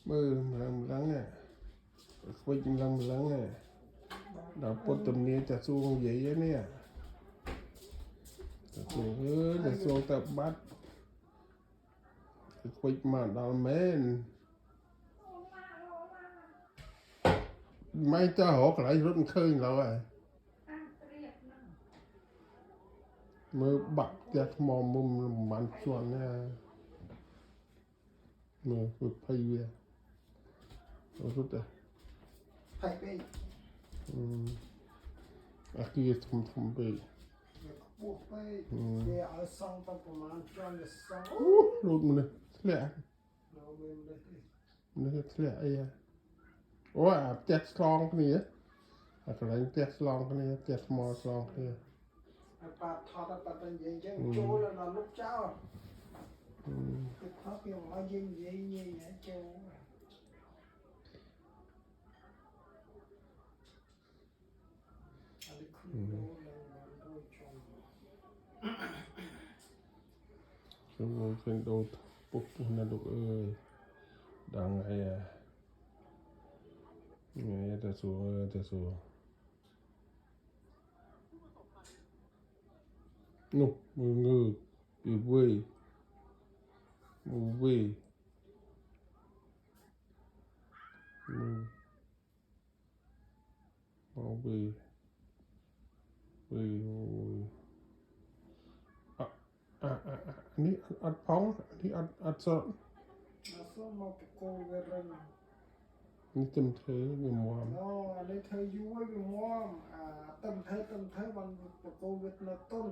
mơ lắng nè quýnh lắng nè đào bột tầm nia chả xuông vậy á nè chả xuông chả xuông tập bắt quýnh mà đào mến mấy ta hổ lại rất khơi rồi mơ bạc chặt mò mồm mặn chuan nha mơ vừa phay về rút đây kia thầm bị rút mình đây lẹ nó lẹ ai à ủa chặt slong cái này á cái này chặt slong cái này chặt mò slong cái này bà thọ đã bà tên gì chứ chú là lúc cháu cái thọ kia mà gì chú chúng tôi đồ bốc là đồ ơi đang ngày à ngày ta xuống nụ ngừ bị vui vui vuiนี่อัดพ้องนี่อัดสดนี่เต็มเทมีมวมอันนี้เธอยุ่ยมีมวมเต็มเธอมันประโกวิดในต้น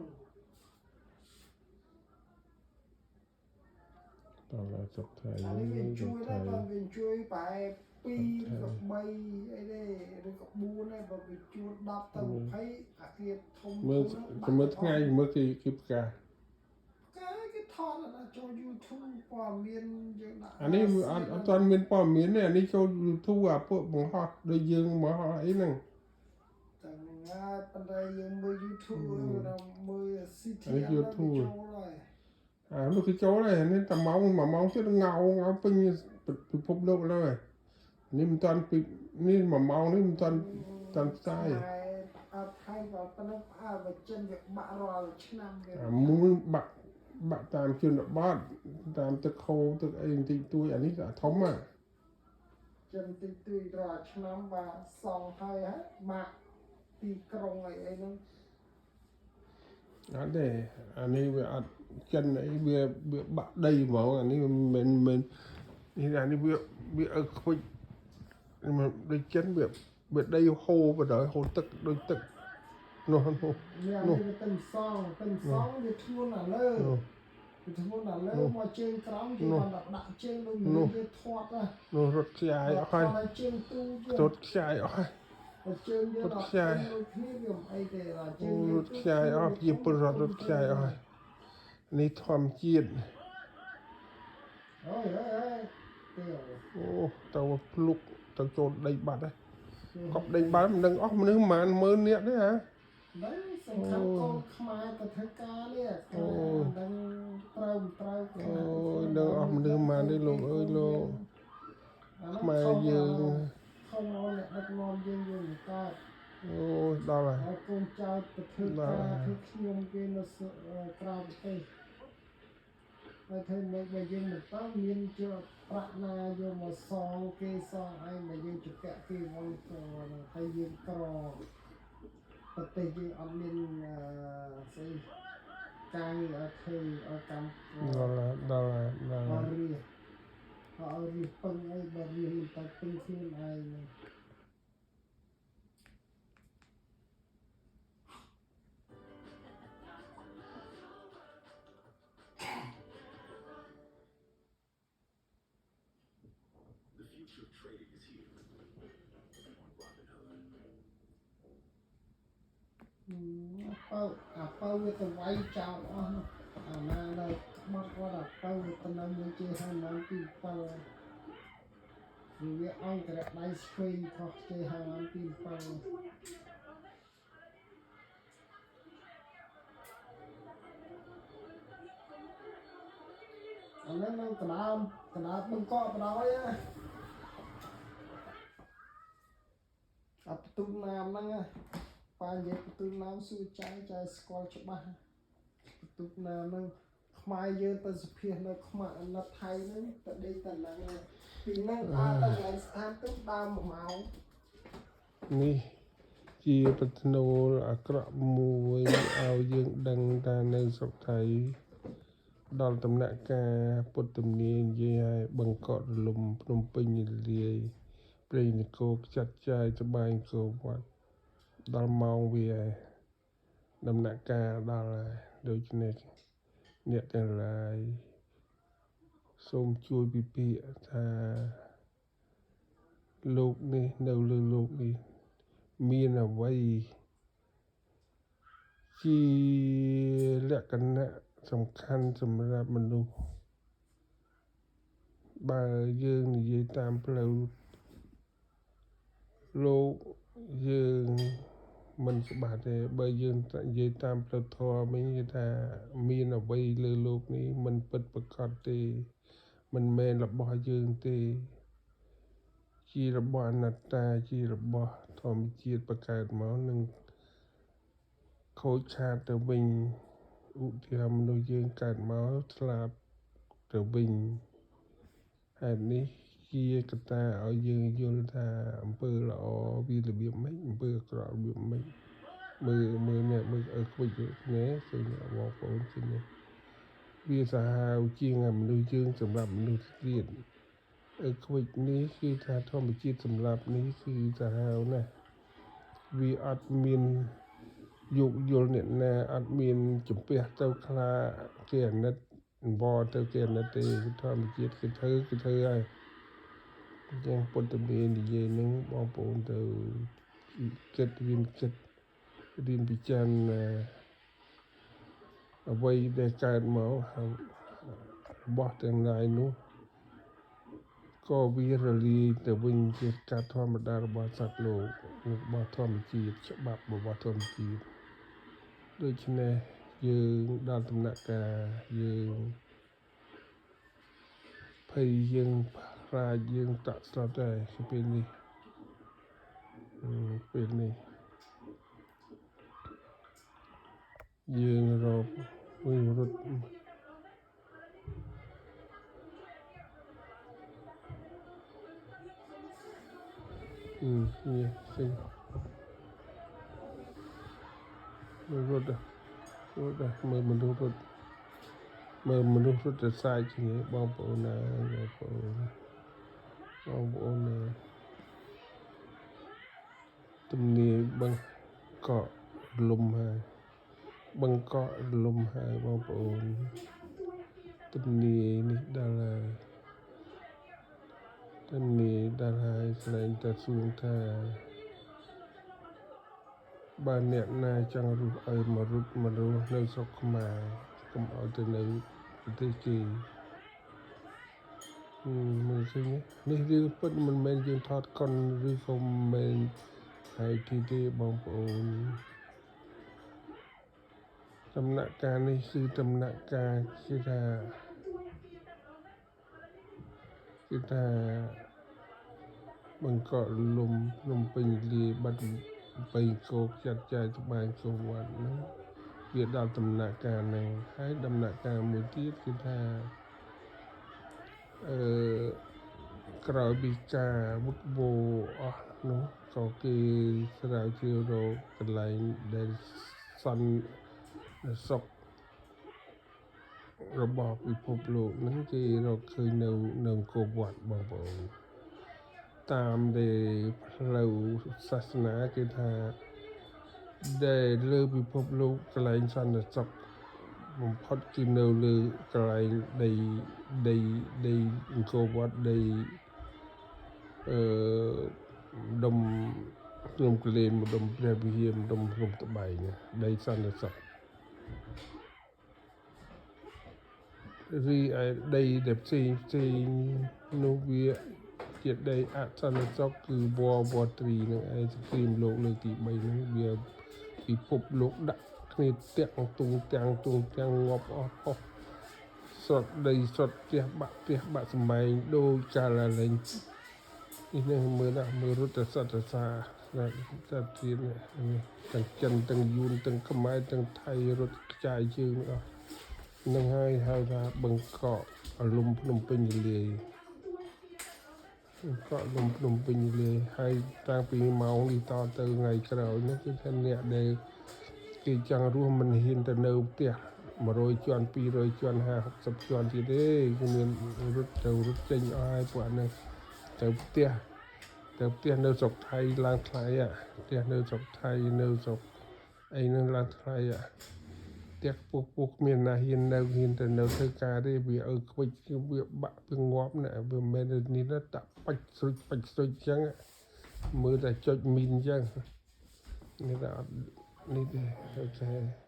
ตอนแรกจบไทย อันนี้เป็นช่วยได้ตอนเป็นช่วยไปปีกับใบไอ้นี่หรือกับบูนี่แบบเป็นช่วยดับตั้งไผ่อาเกียทมเมื่อทั้งไงเมื่อกี้คลิปกาcái thon là cho YouTube ปอมเมียนเยอะนะอันนี้ตอนเป็นป้อมเมียนเนี่ยอันนี้โชว์ YouTube อ่ะพวกหมอฮอดโดยยืงหมอฮอดไอ้นั่งแต่งานปันไดยังมือ YouTube เรามือ CT อันนี้ YouTube ลูกคือโจ้เลยอันนี้แต่มองที่เงาเป็นพบโลกเลยนี่มันตอนปิดนี่มองนี่มันตอนใต้ไทยแบบปนับแบบเจนแบบบะรอชนะเลยมือบะตามจุดบ้านตามตะโคตะไอ้ตีตัวอันนี้จะท้องอ่ะเจนตีตุยรอชนะว่าสองไทยฮะมาตีกรงไอ้นั่นอันนี้เวลาจันไอ้เบียบะได้หมออันนี้มันนี่อันนี้เบียคุยมันได้จันเบียได้โฮไปเดี๋ยวโฮตึกโดยตึกโน่เนี่ยนี่เป็นซองจะทั่วหน้าเลยทั่วหน้าเลยมาเจงกรองที่มันดักเจงลงมือจะทอดนะโน่รถชายเอาไปเจงตู้รถชายเอาไปเจงเยอะดักเจงลงที่เรื่องไอ้เดี๋ยวเจงรถชายเอาไปยิบรถชายเอาไปนี่ทอมจีนเฮ้ยเดี๋ยวโอ้ตัวพลุกตัวโจดได้บัตรเลยกอบได้บัตรมันดึงออกมันนึกมันมือเนี่ยได้ฮะđấyสำคัญกองขมายกับเทกาเนี่ยดังเติมโอ้ยเดินออกมันดึงมาได้ลูกเอ้ยลูกมายืนเขานอนเนี่ยนักนอนยืนอยู่ก็โอ้ยได้เลยกองใจกับเทกาที่ขยมเกณฑ์กราบไปแต่เธอไม่ยืนเหมือนต้องยืนเจอประนาอยู่มาซองเกซองไอ้มายืนจุกแกะที่วันก่อนให้ยืนกรอปฏิจิอันนินสิกายเธอกำได้เอารีปังไอ้บริหิตปังขึ้นไอ้ Apa with the white out on another what a power with the number J people we on that nice screen for J people anh nói nó cái nào mình có cái đó á tu nam đó ba vậy tu nam suy trái squat cho ba tu nam nó mai giờ ta sẽ phiền nó mai nó thay nó đây ta là vì nó ta lại ăn tu ba màu នេះជាប្រធ្នូលអាក្រក់មួយឲ្យយើងដឹងថានៅស្រុកថៃដល់ដំណាក់កាលពុទ្ធទំនាយនិយាយឲ្យបង្កក់រលំភ្នំពេញរលាយព្រៃនគរចាត់ចាយត្បាញគោវត្តដល់ម៉ោងវាដំណាក់កាលដល់ហើយដូច្នេះអ្នកទាំងឡាយសូមជួយពិភាក្សាថាលោកនេះនៅលើលោកនេះមានអ្វីជាលក្ខណៈសំខាន់សម្រាប់មនុស្សបើយើងនិយាយតាមផ្លូវលោកយើងមិនច្បាស់ទេបើយើងនិយាយតាមផ្លូវធម៌វិញគេថាមានអ្វីលើលោកនេះមិនពិតប្រាកដទេមិនមែនរបស់យើងទេជារបស់អនត្តាជារបស់ធម្មជាតិបង្កើតមកនឹងខូចខាតទៅវិញឧទាហរណ៍មនុស្សយើងកើតមកស្លាប់ទៅវិញហេតុនេះជាកត្តាឲ្យយើងយល់ថាអំពើល្អវារបៀបម៉េចអំពើអាក្រក់របៀបម៉េចមើលអ្នកមើលខ្វិចគ្នាឃើញបងប្អូនឃើញវាសាហាវជាងមនុស្សយើងសម្រាប់មនុស្សទៀតខ្វិចនេះគឺថាធម្មជាតិសម្រាប់នេះគឺសាហាវណាស់វាអត់មានយោគយល់អ្នកណាអត់មានជំពះទៅខ្លាគេអាណិតវល់ទៅគេអាណិតទេធម្មជាតិគេធ្វើហើយអញ្ចឹងពុទ្ធមេនិយាយនឹងបងប្អូនទៅគិតរៀនពិចារណាអ្វីដែលកើតមករបស់ទាំងឡាយនោះក៏វារលាយទៅវិញជាការធម្មតារបស់សត្វលោករបស់ធម្មជាតិច្បាប់របស់ធម្មជាតិដូច្នេះយើងដល់ដំណាក់កាលយើងភ័យយើងខ្លាចយើងតក់ស្លុតដែរពេលនេះយើងរកវិញរត់នេះឃើញរត់មើលមនុស្សរត់ទៅសាយជាងបងប្អូនណាទំនាយបង្កក់រលំហើយបងប្អូនទំនាយនេះដល់ហើយស្លែងតែសួងថាបើអ្នកណាចង់រស់ឲ្យមករត់នៅស្រុកខ្មែរកុំឲ្យទៅនៅប្រទេសគេមើលឃើញនេះរឿងពិតមិនមែនយើងថតកុនឬក៏មិនមែនហើយទេបងប្អូនដំណាក់កាលនេះគឺដំណាក់កាលគឺថាបង្កក់រលំភ្នំពេញលាយបាត់បេងគោកចាត់ចាយត្បាញគោវត្តហ្នឹងវាដល់ដំណាក់កាលហ្នឹងហើយដំណាក់កាលមួយទៀតគឺថាក្រោយពីការវឹកវរអស់នោះក៏គេស្រាវជ្រាវរកកន្លែងដែលសន្តិសុខរបស់ពិភពលោកហ្នឹងគេរកឃើញនៅអង្គរវត្តបងប្អូនតាមដែលផ្លូវសាសនាគេថាដែលលើពិភពលោកកន្លែងសន្តិសុខបំផុតគឺនៅលើកន្លែងដីអង្គរវត្តដីដុំ ខ្ញុំក្លែងម្ដុំព្រះវិហារម្ដុំភ្នំត្បែងដីសន្តិសុខរីឯដីដែលផ្សេងនោះវាជាដីអសន្តិសុខគឺវត្រីនឹងឯងសង្គ្រាមលោកលើកទី3ហ្នឹងវាពិភពលោកដាក់គ្នាទាំងទុងទាំងងាប់អស់ហោះស្រត់ដីស្រត់ផ្ទះបាក់សម្បែងដូចកាលឡើងនេះនឹងមើលរដ្ឋសត្វសាតែទៀតទាំងចិនទាំងយួនទាំងខ្មែរទាំងថៃរត់ខ្ចាយជើងអស់នឹងហើយហៅថាបឹងកក់លំភ្នំពេញលាយកក់លំភ្នំពេញលាយហើយតាំងពីម៉ោងនេះតទៅថ្ងៃក្រោយនេះគឺថាអ្នកដែលគេចង់រស់មិនហ៊ានទៅនៅផ្ទះ100ជាន់200ជាន់50 60ជាន់ទៀតទេគឺមានរត់ចេញអស់ហើយពួកអានេះទៅផ្ទះនៅស្រុកថៃឡើងថ្លៃផ្ទះនៅស្រុកថៃនៅស្រុកអីនឹងឡើងថ្លៃផ្ទះពុះគ្មានណាហ៊ានទៅនៅធ្វើការទេវាឲ្យខ្វិចវាបាក់វាងាប់ណាវាមិនមែននេះដាក់បាច់ស្រុចអញ្ចឹងមើលតែចុចមីនអញ្ចឹងនេះតែអត់នេះទេ